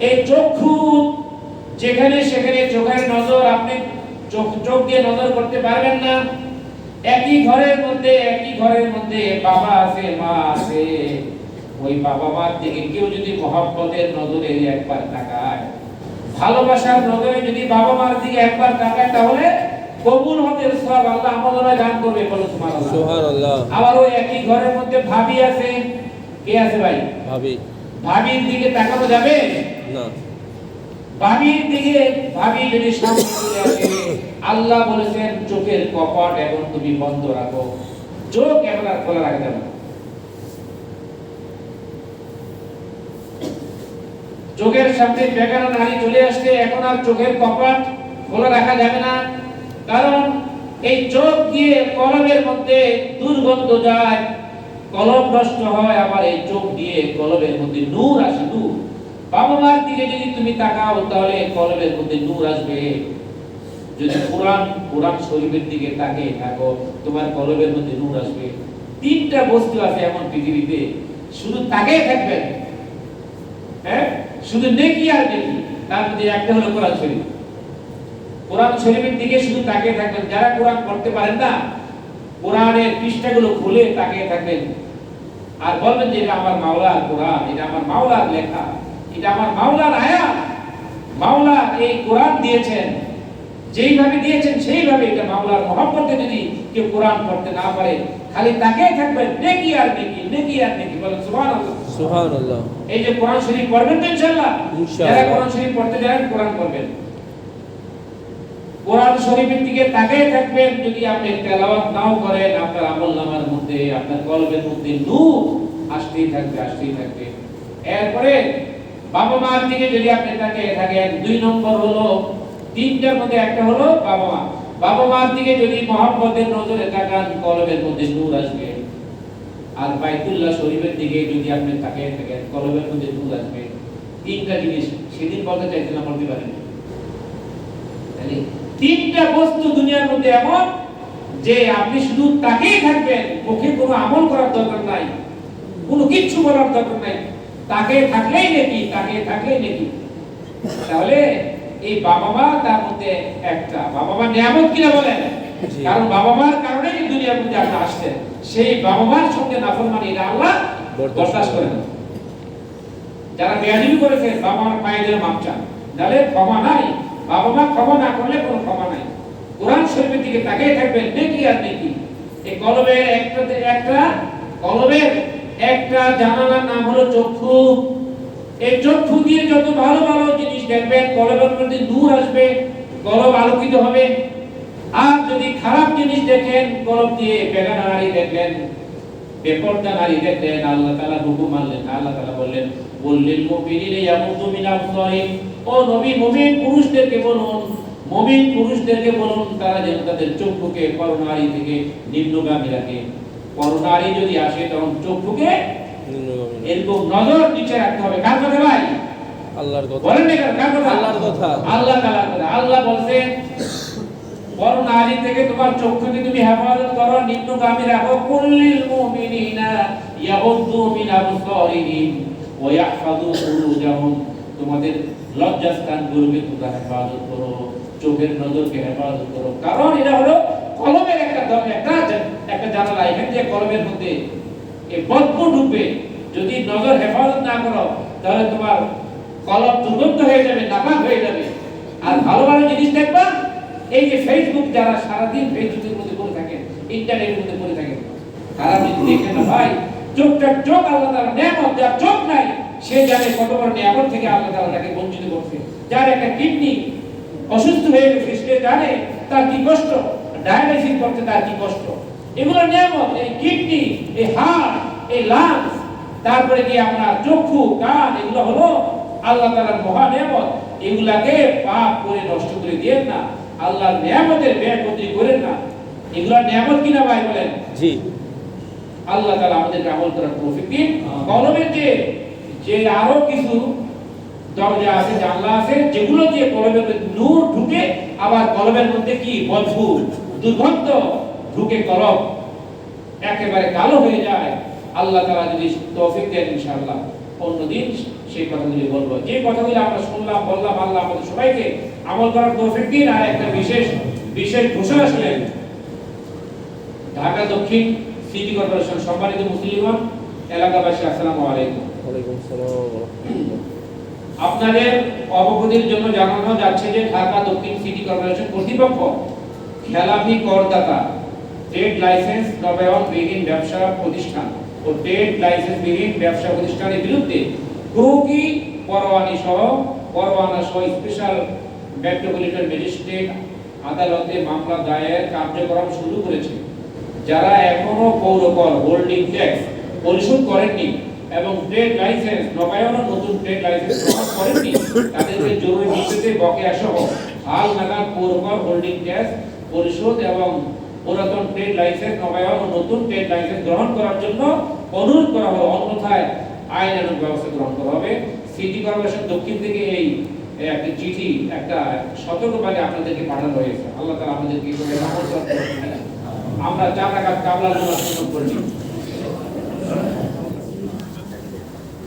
Speaker 1: এই চক্ষু যেখানে সেখানে চোখের নজর, আপনি চোখ দিয়ে নজর করতে পারবেন না। একই ঘরের মধ্যে বাবা আছে, মা আছে। ওই বাবা মার দিকে কেউ যদি মহব্বতের নজরে একবার তাকায়, ভালোবাসার নজরে যদি বাবা মার দিকে একবার তাকায়, তাহলে কবুল হতে সব আল্লাহ আমলনায় দান করবে, বলো সুবহানাল্লাহ। সুবহানাল্লাহ। আবার ওই একই ঘরের মধ্যে ভাবি আছে। কে আছে ভাই? ভাবির দিকে তাকানো যাবে না। ভাবি যদি সামনে চলে আসে, আল্লাহ বলেছেন চোখের কপাট এখন তুমি বন্ধ রাখো, চোখ এখন আর খোলা রাখা যাবে না। চোখের সামনে বেগানা নারী চলে আসছে, এখন আর চোখের কপাট খোলা রাখা যাবে না, কারণ এই চোখ দিয়ে কলমের মধ্যে দুর্গন্ধ যায়, কলম নষ্ট হয়, আবার এই চোখ দিয়ে কলমের মধ্যে নূর আসে। নূর, বাবা মার দিকে যদি তুমি তাকাও তাহলে কলমের মধ্যে নূর আসবে। যদি কোরআন শরীফের দিকে তাকিয়ে থাকো তোমার কলমের মধ্যে নূর আসবে। তিনটা বস্তু আছে এমন পৃথিবীতে, শুধু তাকিয়ে থাকবেন, হ্যাঁ, শুধু নেকি আর নেকি, তার মধ্যে একটা হলো কোরআন শরীফ। কোরআন শরীফের দিকে শুধু তাকিয়ে থাকবেন। যারা কোরআন পড়তে পারেন না, কোরআনের পৃষ্ঠাগুলো খুলে তাকিয়ে থাকবেন আর বলবেন যে এটা আমার মাওলার কোরআন, এটা আমার মাওলার লেখা, এটা আমার মাওলার আয়াত। মাওলা এই কোরআন দিয়েছেন, যেইভাবে দিয়েছেন সেইভাবে, এটা মাওলার মহব্বতে যদি কেউ কোরআন পড়তে না পারে, খালি তাকিয়ে থাকবেন, নেকি আর নেকি, নেকি আর নেকি। বলেন সুবহানাল্লাহ,
Speaker 2: সুবহানাল্লাহ।
Speaker 1: এই যে কোরআন শরীফ পড়বেন তো ইনশাআল্লাহ, যারা কোরআন শরীফ পড়তে জানেন কোরআন পড়বেন, কোরআন শরীফের দিকে তাকিয়ে থাকবেন। যদি আপনি তেলাওয়াত নাও করেন, আপনার আমলনামার মধ্যে, আপনার কলবের মধ্যে নূর আসতেই থাকবে, আসতেই থাকবে। এরপরে বাবা মার দিকে যদি আপনি তাকিয়ে থাকেন, দুই নম্বর হলো, তিনটার মধ্যে একটা হলো বাবা মা। বাবা মার দিকে যদি মহব্বতের নজরে তাকান, কলবের মধ্যে নূর আসবে। আর বাইতুল্লাহ শরীফের দিকে যদি আপনি তাকিয়ে থাকেন, কলবের মধ্যে নূর আসবে। তিনটা জিনিস সেদিন বলতে চাইছিলাম, বলতে পারেন। তিনটা বস্তু দুনিয়ার মধ্যে এমন যে আপনি শুধু তাকিয়ে থাকবেন, মুখে কোনো আমল করার দরকার নাই, কোনো কিচ্ছু বলার দরকার নাই, তাকিয়ে থাকলেই নাকি, তাকিয়ে থাকলেই নাকি। তাহলে এই বাবা মা তার মধ্যে একটা, বাবা মা নিয়ামত কিনা বলেন, কারণ বাবা মার কারণে এই দুনিয়ার মধ্যে আপনি আসছেন। সেই বাবা মার সঙ্গে নাফরমানি এটা আল্লাহ বরদাস্ত করে না। যারা বেয়াদবি করেছে, বাবা মার পায়ে ধরে মাপ চান, তাহলে ক্ষমা নাই। বাবা মা ক্ষমা না করলে কোনো ক্ষমা নাই। কোরআন শরীফের দিকে তাকিয়ে থাকবেন, নেকি আর নেকি। এই কলবের একটা জানালার নাম হলো চক্ষু। এই চক্ষু দিয়ে যত ভালো ভালো জিনিস দেখবেন, কলবের মধ্যে নূর আসবে, কলব আলোকিত হবে। আর যদি খারাপ জিনিস দেখেন, কলব দিয়ে বেগানা নারী দেখলেন, বেপরদা নারী দেখলেন, আল্লাহ তাআলা হুকুম মানলেন। আল্লাহ তাআলা বললেন, বললেন মুমিনিনা ইয়াগুদ্দু মিন আবসারিহিম, ও নবী মুমিন পুরুষদেরকে বলুন তারা যেন তাদের চক্ষুকে পরনারী থেকে নিম্নগামী রাখে। পরনারী যদি আসে তখন চক্ষুকে এরকম নজর নিচে রাখতে হবে। কার কথা ভাই? আল্লাহর কথা। বলেন না কার কথা? আল্লাহর কথা। আল্লাহ তাআলার কথা। আল্লাহ বলেন পরনারী থেকে তোমার চক্ষুকে তুমি হেফাজত করো, নিম্নগামী রাখো। কুল্লিল মুমিনিনা ইয়াগুদ্দু মিন আবসারিহিম ওয়া ইয়াহফাযু ফুরুজাহুম, তোমাদের লজ্জাস্থানগুলোকে তোমরা হেফাজত করো, চোখের নজরকে হেফাজত করো। কারণ এটা হলো কলমের একটা জানালা। এখান থেকে কলমের মধ্যে এই বদবু ঢুকবে। যদি নজর হেফাজত না করো তাহলে তোমার কলম দুর্গন্ধ হয়ে যাবে, নাপাক হয়ে যাবে। আর ভালো ভালো জিনিস দেখবা, এই যে ফেসবুক, যারা সারাদিন ফেসবুকের মধ্যে পড়ে থাকেন, ইন্টারনেটের মধ্যে পড়ে থাকেন, খারাপ জিনিস দেখেন না ভাই। চোখ আল্লাহ তাআলা নিয়ামত, যার চোখ নাই সে জানে কত বড় নিয়ামত থেকে আল্লাহ তাআলা তাকে বঞ্চিত করছে। যার একটা কিডনি অসুস্থ হয়ে গেছে, সে জানে তার কি কষ্ট, ডায়ালিসিস করতে তার কি কষ্ট। এগুলো নিয়ামত। এই কিডনি, এই হার্ট, এই লাংস, তারপরে কি আপনার চক্ষু, কান, এগুলো হলো আল্লাহ তাআলার মহা নিয়ামত। এগুলাকে পাপ করে নষ্ট করে দিয়েন না, আল্লাহর নিয়ামতের ব্যয়পত্রী করেন না। এগুলো নিয়ামত কিনা ভাই বলেন? জি। আল্লাহ তাআলা আমাদেরকে আমল করার তৌফিক দিন। কলমের যে আরো কিছু দরজা আছে, জানলা আছে, যেগুলো দিয়ে কলমের মধ্যে নূর ঢুকে, আবার কলমের মধ্যে কি বদবু, দুর্গন্ধ ঢুকে, কলম একেবারে কালো হয়ে যায়। আল্লাহ তাআলা যদি তৌফিক দেন, ইনশাআল্লাহ অন্যদিন সেই কথাগুলি বলবো। যে কথাগুলি আমরা শুনলাম, বললাম, আল্লাহ আমাদের সবাইকে আমল করার তৌফিক দিন। আর একটা বিশেষ ঘোষণা শুনেন। ঢাকা দক্ষিণ সিটি কর্পোরেশন সম্মানিত মুসলিমগণ, এলাকাবাসী, আসসালামু আলাইকুম। ওয়ালাইকুম আসসালাম। আপনাদের অবগতির জন্য জানানো যাচ্ছে যে ঢাকা দক্ষিণ সিটি কর্পোরেশন কর্তৃপক্ষ খেলাপি করদাতা, ট্রেড লাইসেন্স নবায়নবিহীন ব্যবসা প্রতিষ্ঠান ও ট্রেড লাইসেন্সবিহীন ব্যবসা প্রতিষ্ঠানের বিরুদ্ধে কুকি পরোয়ানি সহ পরোয়ানা সহ স্পেশাল মেট্রোপলিটন ম্যাজিস্ট্রেট আদালতে মামলা দায়ের কার্যক্রম শুরু করেছে। যারা এখনো পৌরকর হোল্ডিং ট্যাক্স পরিশোধ করেননি এবং ট্রেড লাইসেন্স নবায়ন ও নতুন ট্রেড লাইসেন্স গ্রহণ করেননি, তাদেরকে জরুরি ভিত্তিতে বকেয়া সহ হাল নাগাদ পৌরকর হোল্ডিং ট্যাক্স পরিশোধ এবং পুরাতন ট্রেড লাইসেন্স নবায়ন ও নতুন ট্রেড লাইসেন্স গ্রহণ করার জন্য অনুরোধ করা হবে, অন্যথায় আইনানুগ ব্যবস্থা গ্রহণ করা হবে। সিটি কর্পোরেশন দক্ষিণ থেকে এই একটা চিঠি, একটা সতর্কবাণী আপনাদেরকে পাঠানো হয়েছে। আল্লাহ তাআলা আমাদেরকে আমরা 4 রাকাত কাবলা নামাজ সুন্নত পড়ি।